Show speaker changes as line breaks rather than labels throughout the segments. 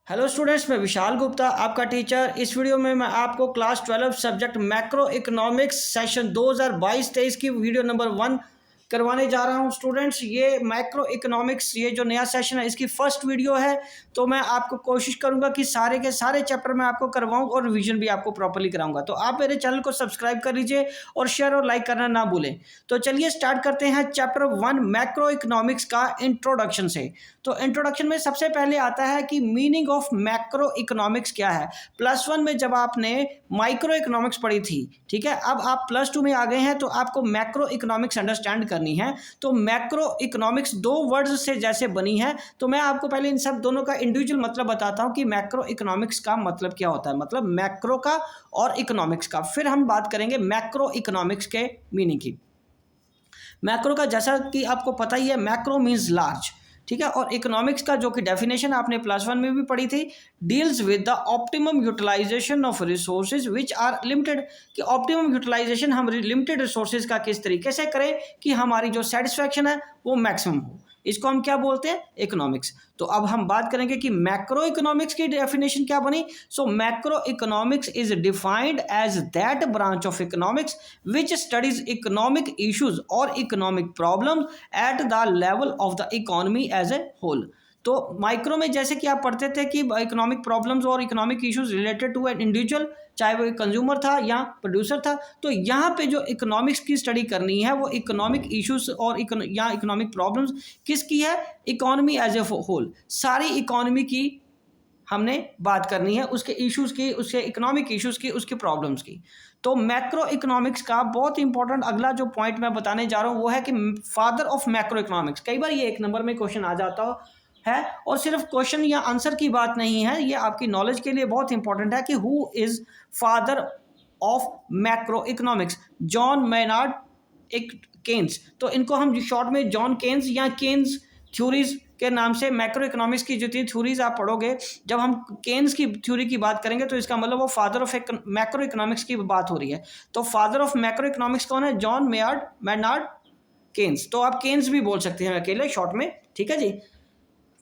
Hello students, मैं विशाल गुप्ता आपका teacher. इस वीडियो में मैं आपको class 12 subject macro economics session 2022-23 की वीडियो नंबर 1 करवाने जा रहा हूं। स्टूडेंट्स, ये मैक्रो इकोनॉमिक्स ये जो नया सेशन है इसकी फर्स्ट वीडियो है, तो मैं आपको कोशिश करूंगा कि सारे के सारे चैप्टर मैं आपको करवाऊं और रिवीजन भी आपको प्रॉपर्ली कराऊंगा। तो आप मेरे चैनल को सब्सक्राइब कर लीजिए और शेयर और लाइक करना ना भूलें। तो चलिए स्टार्ट करते हैं चैप्टर 1 मैक्रो इकोनॉमिक्स का इंट्रोडक्शन से। तो इंट्रोडक्शन में सबसे पहले आता है कि मीनिंग ऑफ मैक्रो इकोनॉमिक्स क्या है। प्लस 1 में जब आपने माइक्रो इकोनॉमिक्स पढ़ी थी, ठीक है, अब आप प्लस 2 में आ गए हैं तो आपको मैक्रो इकोनॉमिक्स अंडरस्टैंड करनी है। तो मैक्रो इकोनॉमिक्स दो वर्ड्स से जैसे बनी है, तो मैं आपको पहले इन सब दोनों का इंडिविजुअल मतलब बताता हूं कि मैक्रो इकोनॉमिक्स का मतलब क्या होता है, मतलब मैक्रो का और इकोनॉमिक्स का। फिर हम बात करेंगे मैक्रो इकोनॉमिक्स के मीनिंग की। मैक्रो का जैसा कि आपको पता ही है, मैक्रो मीन्स लार्ज, ठीक है। और इकोनॉमिक्स का जो कि डेफिनेशन आपने प्लस 1 में भी पढ़ी थी, deals with the optimum utilisation of resources which are limited, कि ऑप्टिमम यूटिलाइजेशन हम लिमिटेड रिसोर्सेज का किस तरीके से करें कि हमारी जो सेटिस्फैक्शन है वो मैक्सिमम हो। इसको हम क्या बोलते हैं? इकोनॉमिक्स। तो अब हम बात करेंगे कि मैक्रो इकोनॉमिक्स की डेफिनेशन क्या बनी। So macro economics is defined as that branch of economics which studies economic issues और economic problem at the level of the economy as a whole. तो माइक्रो में जैसे कि आप पढ़ते थे कि इकोनॉमिक प्रॉब्लम्स और economic issues related to an individual, चाहे वो एक कंज्यूमर था या प्रोड्यूसर था, तो यहाँ पे जो इकोनॉमिक्स की स्टडी करनी है वो इकोनॉमिक इश्यूज और या इकोनॉमिक प्रॉब्लम्स किसकी है? इकोनॉमी एज ए होल, सारी इकोनॉमी की हमने बात करनी है, उसके इश्यूज की, उसके इकोनॉमिक इश्यूज की, उसकी प्रॉब्लम्स की। तो मैक्रो इकोनॉमिक्स का बहुत इंपॉर्टेंट अगला जो पॉइंट मैं बताने जा रहा हूँ वो है कि फादर ऑफ मैक्रो इकोनॉमिक्स। कई बार ये 1 नंबर में क्वेश्चन आ जाता है, और सिर्फ क्वेश्चन या आंसर की बात नहीं है, ये आपकी नॉलेज के लिए बहुत इंपॉर्टेंट है कि who is father of macro economics. John Maynard एक केन्स, तो इनको हम शॉर्ट में जॉन केन्स या केन्स थ्योरीज के नाम से, मैक्रो इकोनॉमिक्स की जितनी थ्योरीज आप पढ़ोगे, जब हम केन्स की थ्योरी की बात करेंगे तो इसका मतलब वो फादर ऑफ मैक्रो इकोनॉमिक्स की बात हो रही है। तो फादर ऑफ मैक्रो इकोनॉमिक्स कौन है? John Maynard Keynes. तो आप केन्स भी बोल सकते हैं अकेले शॉर्ट में, ठीक है जी।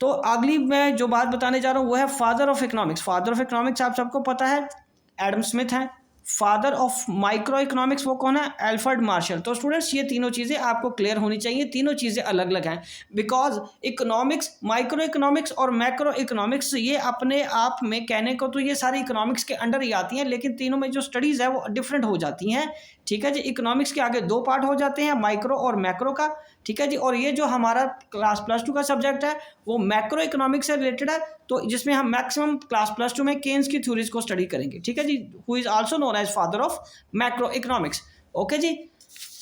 तो अगली मैं जो बात बताने जा रहा हूँ वो है father of economics. Father of economics आप सबको पता है, एडम स्मिथ है। फादर ऑफ माइक्रो इकोनॉमिक्स वो कौन है? Alfred Marshall. तो स्टूडेंट्स, ये तीनों चीज़ें आपको क्लियर होनी चाहिए, तीनों चीज़ें अलग अलग हैं, बिकॉज इकोनॉमिक्स, माइक्रो इकोनॉमिक्स और मैक्रो इकोनॉमिक्स ये अपने आप में कहने को तो ये सारी इकोनॉमिक्स के अंडर ही आती हैं, लेकिन तीनों में जो स्टडीज़ है वो डिफरेंट हो जाती हैं, ठीक है जी। इकोनॉमिक्स के आगे 2 पार्ट हो जाते हैं, माइक्रो और मैक्रो का, ठीक है जी। और ये जो हमारा क्लास प्लस 2 का सब्जेक्ट है वो मैक्रो इकोनॉमिक्स से रिलेटेड है, तो जिसमें हम मैक्सिमम क्लास प्लस 2 में केन्स की थ्योरीज को स्टडी करेंगे, ठीक है जी, who is also known as father of macro economics. Okay जी,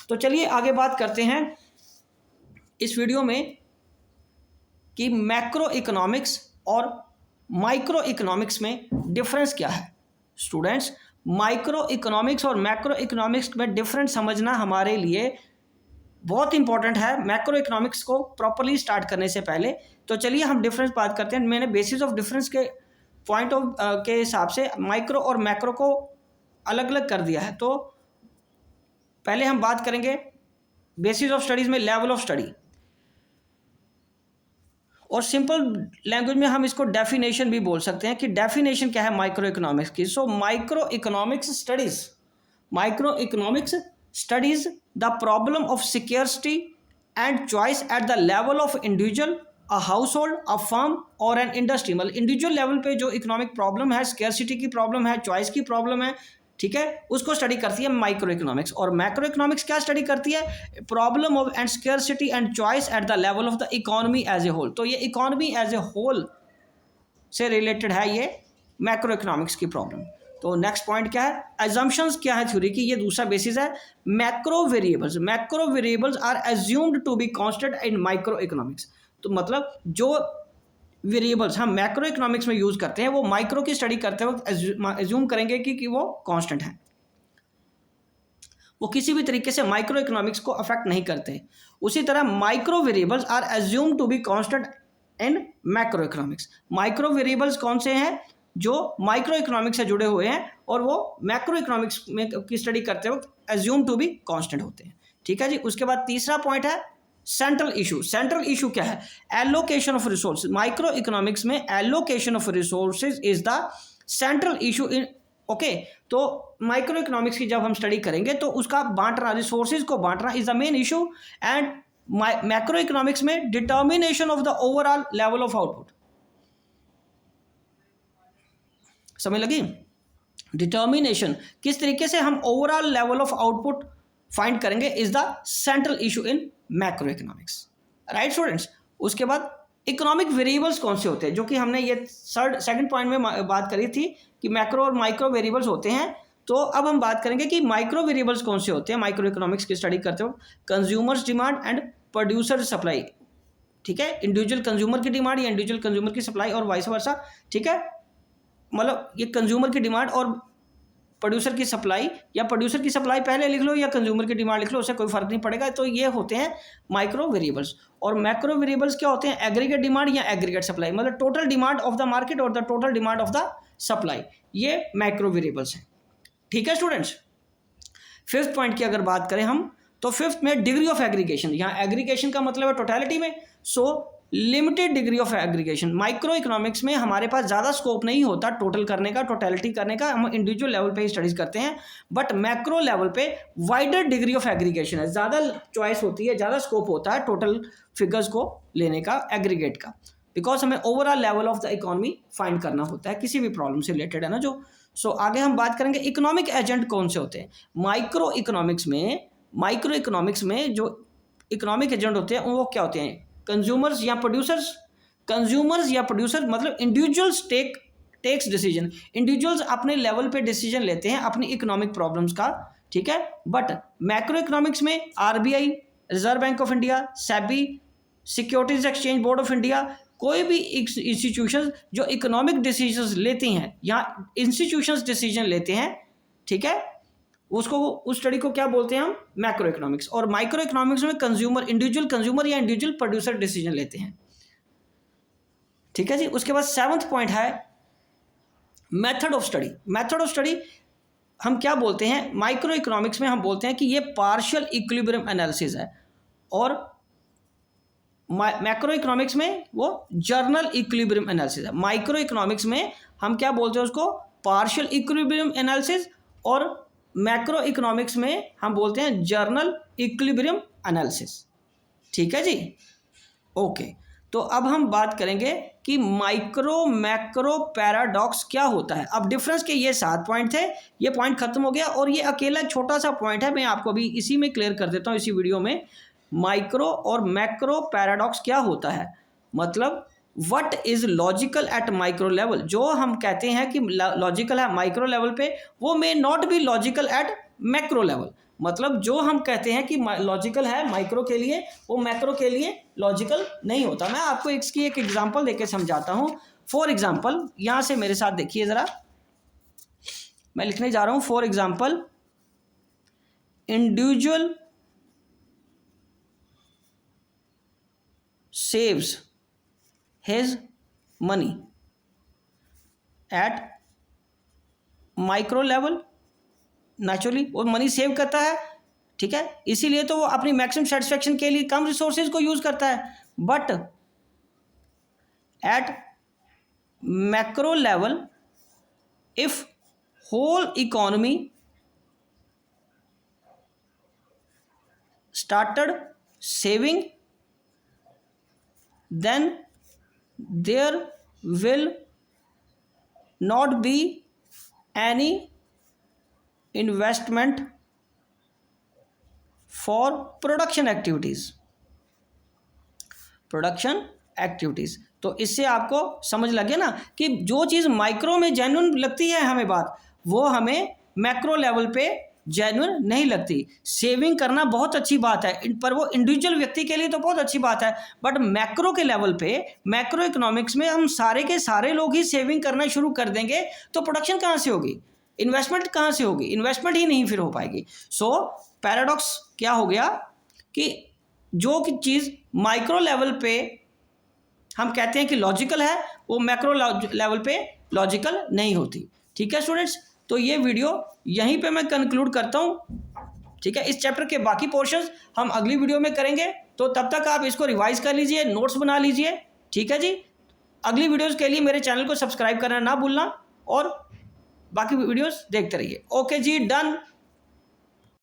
तो चलिए आगे बात करते हैं इस वीडियो में कि मैक्रो इकोनॉमिक्स और माइक्रो इकोनॉमिक्स में डिफरेंस क्या है। स्टूडेंट्स, माइक्रो इकोनॉमिक्स और मैक्रो इकोनॉमिक्स में डिफरेंस समझना हमारे लिए बहुत इंपॉर्टेंट है, मैक्रो इकोनॉमिक्स को प्रॉपर्ली स्टार्ट करने से पहले। तो चलिए हम डिफरेंस बात करते हैं। मैंने बेसिस ऑफ डिफरेंस के पॉइंट ऑफ के हिसाब से माइक्रो और मैक्रो को अलग अलग कर दिया है। तो पहले हम बात करेंगे बेसिस ऑफ स्टडीज में लेवल ऑफ स्टडी, और सिंपल लैंग्वेज में हम इसको डेफिनेशन भी बोल सकते हैं कि डेफिनेशन क्या है माइक्रो इकोनॉमिक्स की। So micro economics studies the problem of security and choice at the level of individual, a house hold, a firm और एन इंडस्ट्री। मतलब इंडिविजुअल लेवल पे जो इकोनॉमिक प्रॉब्लम है, सिक्योरिटी की प्रॉब्लम है, चॉइस की problem है, ठीक है, उसको स्टडी करती है माइक्रो इकोनॉमिक्स। और मैक्रो इकोनॉमिक्स क्या स्टडी करती है? Problem of and security and choice at the level of the economy as a whole. तो ये इकोनॉमी एज ए होल से रिलेटेड है ये मैक्रो इकोनॉमिक्स की प्रॉब्लम। तो नेक्स्ट पॉइंट क्या है? एजम्पशंस क्या है थ्योरी की, ये दूसरा बेसिस है। Macro variables are assumed to be constant in micro economics. तो मतलब जो वेरिएबल्स हम मैक्रो इकोनॉमिक्स में यूज करते हैं वो माइक्रो की स्टडी करते वक्त एज्यूम करेंगे कि वो कांस्टेंट है, वो किसी भी तरीके से माइक्रो इकोनॉमिक्स को अफेक्ट नहीं करते। उसी तरह micro variables are assume to be constant in macro economics. Micro variables कौन से हैं? जो माइक्रो इकोनॉमिक्स से जुड़े हुए हैं और वो मैक्रो इकोनॉमिक्स में की स्टडी करते वक्त एज्यूम टू बी कांस्टेंट होते हैं, ठीक है जी। उसके बाद तीसरा पॉइंट है सेंट्रल इशू क्या है? Allocation of resources. Micro economics में allocation of resources is the central issue in okay. तो माइक्रो इकोनॉमिक्स की जब हम स्टडी करेंगे तो उसका बांटना, रिसोर्सेज को बांटना is the main issue. And macro economics में determination of the overall level of output. समझ लगी? डिटर्मिनेशन, किस तरीके से हम overall level of output find करेंगे is the central issue in macro economics, right students. उसके बाद इकोनॉमिक वेरिएबल्स कौन से होते हैं, जो कि हमने ये सेकंड पॉइंट में बात करी थी कि मैक्रो और माइक्रो वेरिएबल्स होते हैं। तो अब हम बात करेंगे कि माइक्रो वेरिएबल्स कौन से होते हैं माइक्रो इकोनॉमिक्स की स्टडी करते हो। Consumers demand and producer supply, ठीक है, इंडिविजुअल कंज्यूमर की डिमांड या इंडिविजुअल कंज्यूमर की सप्लाई और वाइस वर्सा, ठीक है। मतलब ये कंज्यूमर की डिमांड और प्रोड्यूसर की सप्लाई, या प्रोड्यूसर की सप्लाई पहले लिख लो या कंज्यूमर की डिमांड लिख लो, उससे कोई फर्क नहीं पड़ेगा। तो ये होते हैं माइक्रो वेरिएबल्स। और मैक्रो वेरिएबल्स क्या होते हैं? एग्रीगेट डिमांड या एग्रीगेट सप्लाई, मतलब total demand of the market और the total demand of the supply, ये मैक्रो वेरिएबल्स हैं, ठीक है स्टूडेंट्स। फिफ्थ पॉइंट की अगर बात करें हम, तो फिफ्थ में डिग्री ऑफ एग्रीगेशन। यहाँ एग्रीगेशन का मतलब है टोटलिटी में, सो limited degree of aggregation. Micro economics में हमारे पास ज़्यादा स्कोप नहीं होता टोटल करने का, टोटलिटी करने का, हम इंडिविजुअल लेवल पे ही स्टडीज करते हैं। बट मैक्रो लेवल पे वाइडर डिग्री ऑफ एग्रीगेशन है, ज़्यादा चॉइस होती है, ज़्यादा स्कोप होता है टोटल फिगर्स को लेने का, एग्रीगेट का, बिकॉज हमें overall level of the economy find करना होता है किसी भी प्रॉब्लम से रिलेटेड, है ना जो। सो आगे हम बात करेंगे इकोनॉमिक एजेंट कौन से होते हैं माइक्रो इकोनॉमिक्स में जो इकोनॉमिक एजेंट होते हैं वो क्या होते हैं? कंज्यूमर्स या प्रोड्यूसर्स मतलब इंडिविजुअल्स टेक्स डिसीजन। इंडिविजुअल्स अपने लेवल पे डिसीजन लेते हैं अपनी इकोनॉमिक प्रॉब्लम्स का, ठीक है। बट मैक्रो इकोनॉमिक्स में RBI, reserve bank of India, SEBI, securities exchange board of India, कोई भी इंस्टीट्यूशन जो इकोनॉमिक डिसीजंस लेती हैं या इंस्टीट्यूशंस डिसीजन लेते हैं, ठीक है, उसको, उस स्टडी को क्या बोलते हैं हम? Macro economics. और माइक्रो इकोनॉमिक्स में इंडिविजुअल कंज्यूमर या इंडिविजुअल प्रोड्यूसर डिसीजन लेते हैं, ठीक है जी। उसके बाद सेवंथ पॉइंट है मेथड ऑफ स्टडी। हम क्या बोलते हैं माइक्रो इकोनॉमिक्स में? हम बोलते हैं कि ये पार्शियल इक्विलिब्रियम एनालिसिस है, और मैक्रो इकोनॉमिक्स में वो जर्नल इक्विलिब्रियम एनालिसिस है। माइक्रो इकोनॉमिक्स में हम क्या बोलते हैं उसको? पार्शियल इक्विलिब्रियम एनालिसिस, और मैक्रो इकोनॉमिक्स में हम बोलते हैं जर्नल इक्विलिब्रियम एनालिसिस, ठीक है जी, ओके। तो अब हम बात करेंगे कि माइक्रो मैक्रो पैराडॉक्स क्या होता है। अब डिफरेंस के ये 7 पॉइंट थे, ये पॉइंट खत्म हो गया, और ये अकेला छोटा सा पॉइंट है, मैं आपको अभी इसी में क्लियर कर देता हूँ इसी वीडियो में। माइक्रो और मैक्रो पैराडॉक्स क्या होता है, मतलब what is logical eight micro level. जो हम कहते हैं कि लॉजिकल है माइक्रो लेवल पे, वो may not be logical at macro level. मतलब जो हम कहते हैं कि लॉजिकल है माइक्रो के लिए, वो मैक्रो के लिए लॉजिकल नहीं होता। मैं आपको इसकी एक एग्जांपल देके समझाता हूँ। फॉर एग्जांपल, यहाँ से मेरे साथ देखिए ज़रा, मैं लिखने जा रहा हूँ। For example, individual saves his money at micro level. Naturally वो मनी सेव करता है, ठीक है, इसीलिए तो वो अपनी मैक्सिमम सेटिस्फेक्शन के लिए कम रिसोर्सेज को यूज करता है। But at macro level, if whole economy started saving, then there will not be any investment for production activities। तो इससे आपको समझ लगे ना कि जो चीज़ माइक्रो में जेन्युइन लगती है हमें बात, वो हमें मैक्रो लेवल पे जेन्युइन नहीं लगती। सेविंग करना बहुत अच्छी बात है, पर वो इंडिविजुअल व्यक्ति के लिए तो बहुत अच्छी बात है, बट मैक्रो के लेवल पे, मैक्रो इकोनॉमिक्स में हम सारे के सारे लोग ही सेविंग करना शुरू कर देंगे, तो प्रोडक्शन कहाँ से होगी, इन्वेस्टमेंट कहाँ से होगी, इन्वेस्टमेंट ही नहीं फिर हो पाएगी। सो पैराडॉक्स क्या हो गया कि जो चीज़ माइक्रो लेवल पे हम कहते हैं कि लॉजिकल है, वो मैक्रो लेवल पे लॉजिकल नहीं होती। ठीक है स्टूडेंट्स, तो ये वीडियो यहीं पे मैं कंक्लूड करता हूँ। ठीक है। इस चैप्टर के बाकी पोर्शंस हम अगली वीडियो में करेंगे, तो तब तक आप इसको रिवाइज कर लीजिए, नोट्स बना लीजिए, ठीक है जी। अगली वीडियोस के लिए मेरे चैनल को सब्सक्राइब करना ना भूलना और बाकी वीडियोस देखते रहिए। ओके जी, डन।